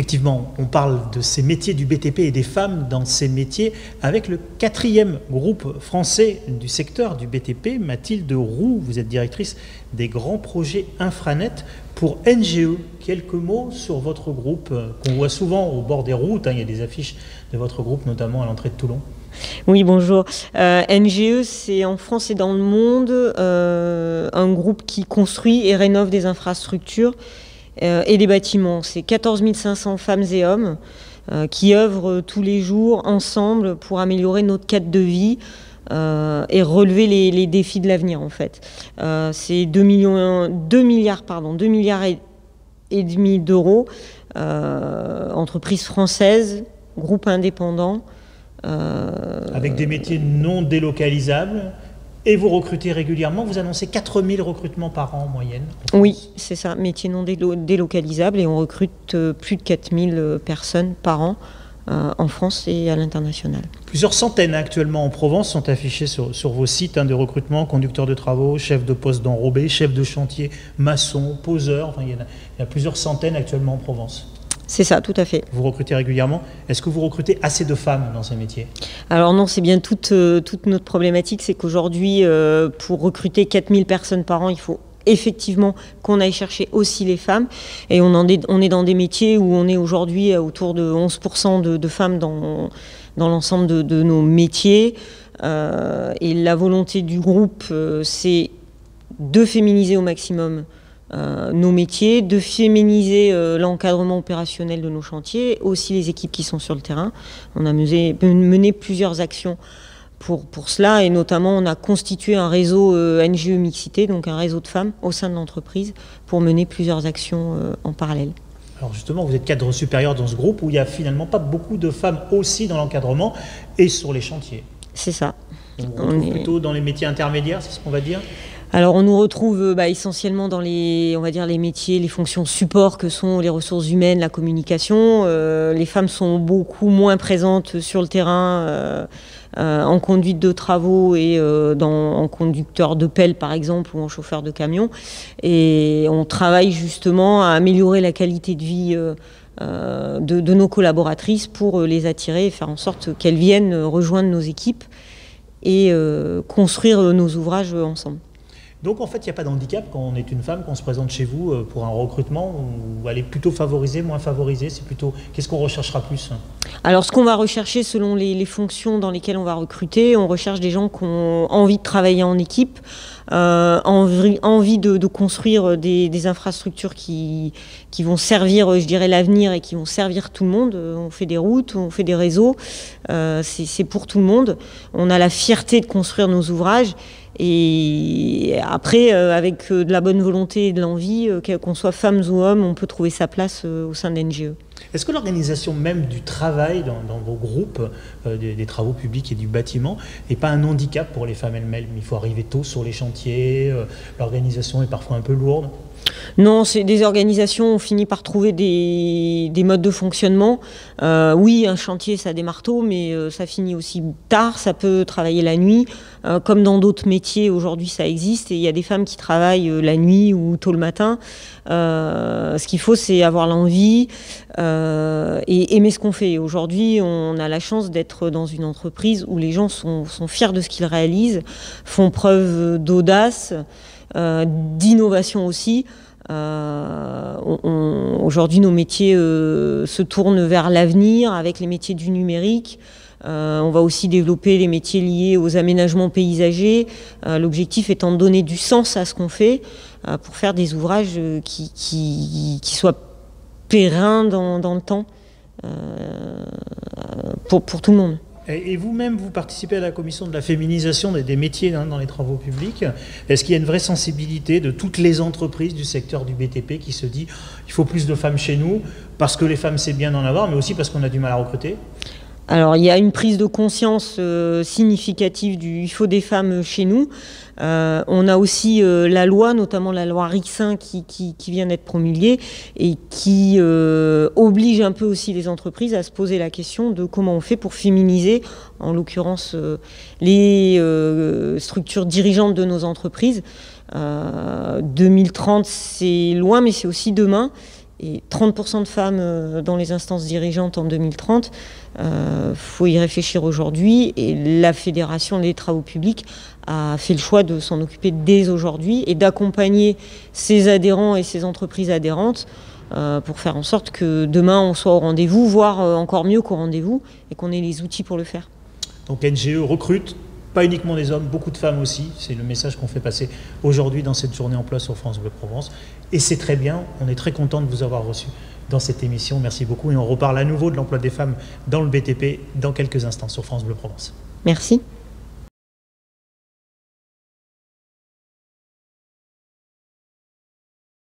Effectivement, on parle de ces métiers du BTP et des femmes dans ces métiers avec le 4e groupe français du secteur du BTP. Mathilde Roux, vous êtes directrice des grands projets Infranet pour NGE. Quelques mots sur votre groupe qu'on voit souvent au bord des routes. Il y a des affiches de votre groupe, notamment à l'entrée de Toulon. Oui, bonjour. NGE, c'est en France et dans le monde un groupe qui construit et rénove des infrastructures et des bâtiments. C'est 14 500 femmes et hommes qui œuvrent tous les jours ensemble pour améliorer notre cadre de vie et relever les défis de l'avenir, en fait. C'est 2 milliards et demi d'euros, entreprise française, groupe indépendant. Avec des métiers non délocalisables. Et vous recrutez régulièrement, vous annoncez 4000 recrutements par an en moyenne. Oui, c'est ça, métiers non délocalisables, et on recrute plus de 4000 personnes par an en France et à l'international. Plusieurs centaines actuellement en Provence sont affichées sur vos sites de recrutement, conducteurs de travaux, chefs de poste d'enrobé, chefs de chantier, maçons, poseurs, enfin, il y a plusieurs centaines actuellement en Provence. C'est ça, tout à fait. Vous recrutez régulièrement. Est-ce que vous recrutez assez de femmes dans ces métiers? Alors non, c'est bien toute notre problématique, c'est qu'aujourd'hui, pour recruter 4000 personnes par an, il faut effectivement qu'on aille chercher aussi les femmes. Et on est dans des métiers où on est aujourd'hui autour de 11% de femmes dans l'ensemble de nos métiers. Et la volonté du groupe, c'est de féminiser au maximum nos métiers, de féminiser l'encadrement opérationnel de nos chantiers, aussi les équipes qui sont sur le terrain. On a mené plusieurs actions pour cela, et notamment on a constitué un réseau NGE Mixité, donc un réseau de femmes au sein de l'entreprise, pour mener plusieurs actions en parallèle. Alors justement, vous êtes cadre supérieur dans ce groupe où il n'y a finalement pas beaucoup de femmes aussi dans l'encadrement et sur les chantiers. C'est ça. On est plutôt dans les métiers intermédiaires, c'est ce qu'on va dire? Alors on nous retrouve essentiellement dans les métiers, les fonctions support que sont les ressources humaines, la communication. Les femmes sont beaucoup moins présentes sur le terrain en conduite de travaux et en conducteur de pelle par exemple, ou en chauffeur de camion. Et on travaille justement à améliorer la qualité de vie de nos collaboratrices pour les attirer et faire en sorte qu'elles viennent rejoindre nos équipes et construire nos ouvrages ensemble. Donc en fait, il n'y a pas de handicap quand on est une femme, qu'on se présente chez vous pour un recrutement, ou elle est plutôt favorisée, moins favorisée, c'est plutôt... Qu'est-ce qu'on recherchera plus? Alors ce qu'on va rechercher selon les fonctions dans lesquelles on va recruter, on recherche des gens qui ont envie de travailler en équipe, envie de construire des infrastructures qui vont servir, je dirais, l'avenir et qui vont servir tout le monde. On fait des routes, on fait des réseaux, c'est pour tout le monde. On a la fierté de construire nos ouvrages. Et après, avec de la bonne volonté et de l'envie, qu'on soit femmes ou hommes, on peut trouver sa place au sein de NGE. Est-ce que l'organisation même du travail dans vos groupes, des travaux publics et du bâtiment, n'est pas un handicap pour les femmes elles-mêmes? Il faut arriver tôt sur les chantiers, l'organisation est parfois un peu lourde. Non, c'est des organisations, on finit par trouver des modes de fonctionnement. Oui, un chantier, ça démarre tôt, mais ça finit aussi tard, ça peut travailler la nuit. Comme dans d'autres métiers, aujourd'hui, ça existe, et il y a des femmes qui travaillent la nuit ou tôt le matin. Ce qu'il faut, c'est avoir l'envie et aimer ce qu'on fait. Aujourd'hui, on a la chance d'être dans une entreprise où les gens sont fiers de ce qu'ils réalisent, font preuve d'audace, d'innovation aussi. Aujourd'hui, nos métiers se tournent vers l'avenir avec les métiers du numérique. On va aussi développer les métiers liés aux aménagements paysagers. L'objectif étant de donner du sens à ce qu'on fait pour faire des ouvrages qui soient pérennes dans le temps pour tout le monde. Et vous-même, vous participez à la commission de la féminisation des métiers dans les travaux publics. Est-ce qu'il y a une vraie sensibilité de toutes les entreprises du secteur du BTP qui se dit il faut plus de femmes chez nous, parce que les femmes c'est bien d'en avoir, mais aussi parce qu'on a du mal à recruter? Alors, il y a une prise de conscience significative il faut des femmes chez nous. On a aussi la loi, notamment la loi Rixain qui vient d'être promulguée et qui oblige un peu aussi les entreprises à se poser la question de comment on fait pour féminiser, en l'occurrence, les structures dirigeantes de nos entreprises. 2030, c'est loin, mais c'est aussi demain. et 30% de femmes dans les instances dirigeantes en 2030. Faut y réfléchir aujourd'hui, et la Fédération des travaux publics a fait le choix de s'en occuper dès aujourd'hui et d'accompagner ses adhérents et ses entreprises adhérentes pour faire en sorte que demain on soit au rendez-vous, voire encore mieux qu'au rendez-vous, et qu'on ait les outils pour le faire. Donc NGE recrute, pas uniquement des hommes, beaucoup de femmes aussi. C'est le message qu'on fait passer aujourd'hui dans cette journée emploi sur France Bleu Provence. Et c'est très bien, on est très content de vous avoir reçu dans cette émission. Merci beaucoup, et on reparle à nouveau de l'emploi des femmes dans le BTP dans quelques instants sur France Bleu Provence. Merci.